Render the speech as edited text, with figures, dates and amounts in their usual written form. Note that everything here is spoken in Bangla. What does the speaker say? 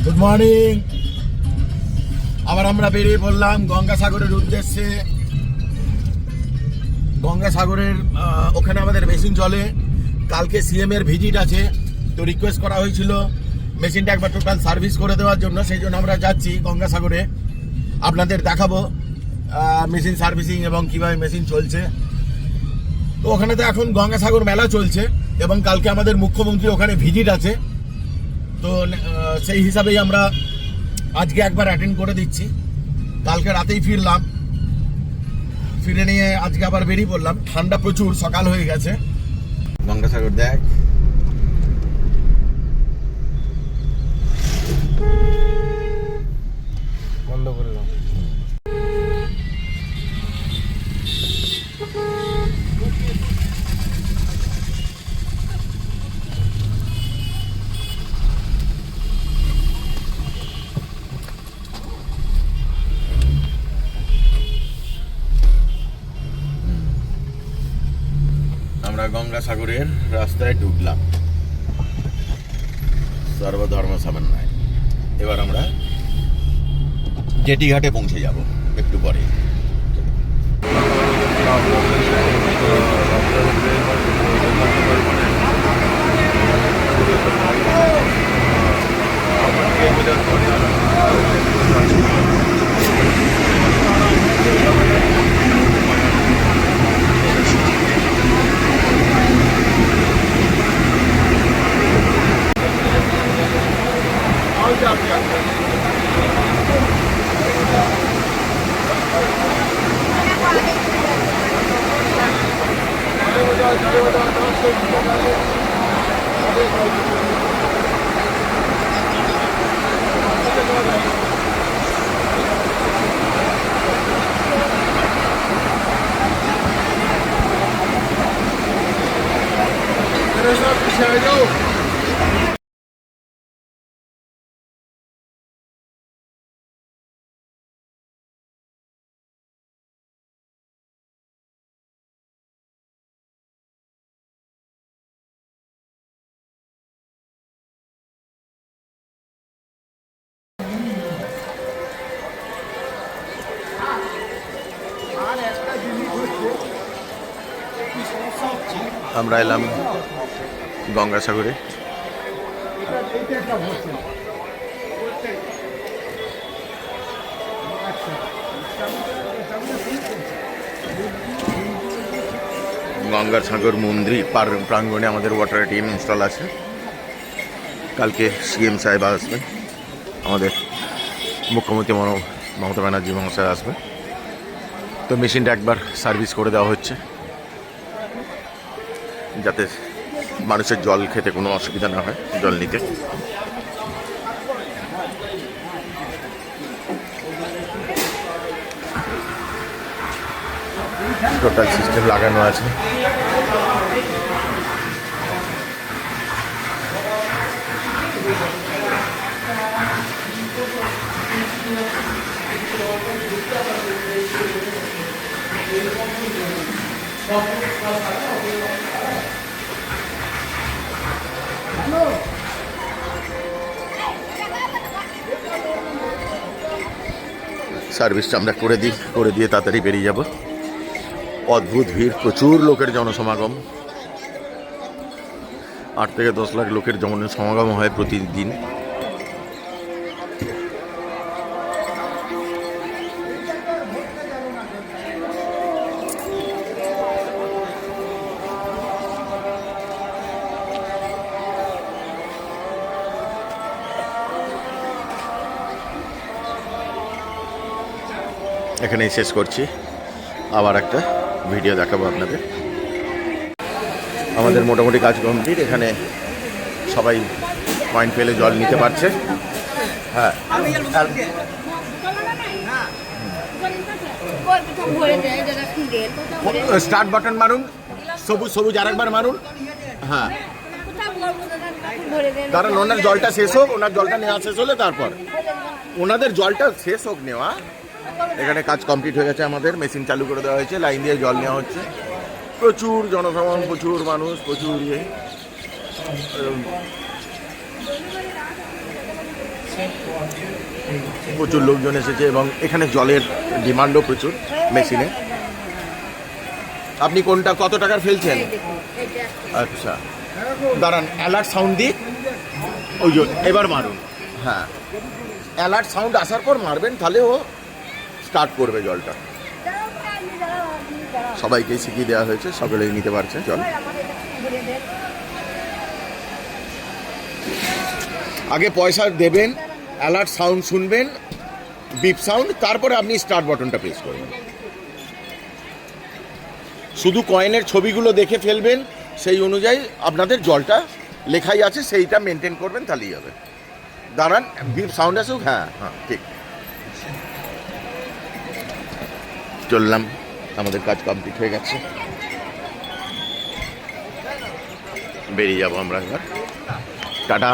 Good morning. আবার আমরা বেরিয়ে পড়লাম গঙ্গাসাগরের উদ্দেশ্যে। গঙ্গাসাগরের ওখানে আমাদের মেশিন চলে। কালকে সিএম এর ভিজিট আছে, তো রিকোয়েস্ট করা হয়েছিল মেশিনটা একবার টোটাল সার্ভিস করে দেওয়ার জন্য। সেই জন্য আমরা যাচ্ছি গঙ্গাসাগরে, আপনাদের দেখাবো মেশিন সার্ভিসিং এবং কীভাবে মেশিন চলছে। তো ওখানে তো এখন গঙ্গাসাগর মেলা চলছে এবং কালকে আমাদের মুখ্যমন্ত্রী ওখানে ভিজিট আছে। তো সেই হিসাবেই আমরা আজকে একবার অ্যাটেন্ড করে দিচ্ছি। কালকে রাতেই ফিরলাম, ফিরে নিয়ে আজকে আবার বেরিয়ে পড়লাম। ঠান্ডা প্রচুর, সকাল হয়ে গেছে। গঙ্গাসাগর দেখ, বন্ধ করলাম। আমরা গঙ্গাসাগরের রাস্তায় ঢুকলাম সর্বধর্ম সমন্বয়। এবার আমরা জেটিঘাটে পৌঁছে যাব একটু পরে। আমরা এলাম গঙ্গাসাগরে। গঙ্গাসাগর মন্দির প্রাঙ্গণে আমাদের ওয়াটার টিম ইনস্টল আছে। কালকে সিএম সাহেব আসবেন, আমাদের মুখ্যমন্ত্রী মমতা ব্যানার্জি মহাশয় আসবেন। তো মেশিনটা একবার সার্ভিস করে দেওয়া হচ্ছে যাতে মানুষের জল খেতে কোনো অসুবিধা না হয়, জল নিতে। টোটাল সিস্টেম লাগানো আছে। সার্ভিসটা আমরা করে দিয়ে তাড়াতাড়ি বেরিয়ে যাব। অদ্ভুত ভিড়, প্রচুর লোকের জনসমাগম। 8 থেকে 10 লাখ লোকের জনসমাগম হয় প্রতিদিন। এখানেই শেষ করছি, আবার একটা ভিডিও দেখাবো আপনাদের। আমাদের মোটামুটি কাজ কমপ্লিট। এখানে সবাই পয়েন্ট পেলে জল নিতে পারছে। হ্যাঁ, স্টার্ট বাটন মারুন, সবুজ সবুজ আরেকবার মারুন। হ্যাঁ, কারণ ওনার জলটা শেষ হোক, ওনার জলটা নেওয়া শেষ হলে তারপর ওনাদের জলটা শেষ হোক নেওয়া। এখানে কাজ কমপ্লিট হয়ে গেছে, আমাদের মেশিন চালু করে দেওয়া হয়েছে, লাইন দিয়ে জল নেওয়া হচ্ছে। প্রচুর জনসমাগম, প্রচুর মানুষ, প্রচুর প্রচুর লোকজন এসেছে এবং এখানে জলের ডিমান্ডও প্রচুর মেশিনে। আপনি কোনটা কত টাকার ফেলছেন? আচ্ছা দাঁড়ান, অ্যালার্ট সাউন্ড দিই। ওই জন্য এবার মারুন। হ্যাঁ, অ্যালার্ট সাউন্ড আসার পর মারবেন, তাহলে ও স্টার্ট করবে জলটা। সবাইকে শিখিয়ে দেওয়া হয়েছে, সকলেই নিতে পারছে জল। আগে পয়সা দেবেন, অ্যালার্ট সাউন্ড শুনবেন, বিপ সাউন্ড, তারপরে আপনি স্টার্ট বাটনটা প্রেস করবেন। শুধু কয়েনের ছবিগুলো দেখে ফেলবেন, সেই অনুযায়ী আপনাদের জলটা লেখাই আছে সেইটা মেনটেন করবেন, তাহলেই হবে। দাঁড়ান, বিপ সাউন্ড আসুক। হ্যাঁ হ্যাঁ ঠিক, চললাম, আমাদের কাজ কমপ্লিট হয়ে গেছে, বেরিয়ে যাবো আমরা এবার। টাটা।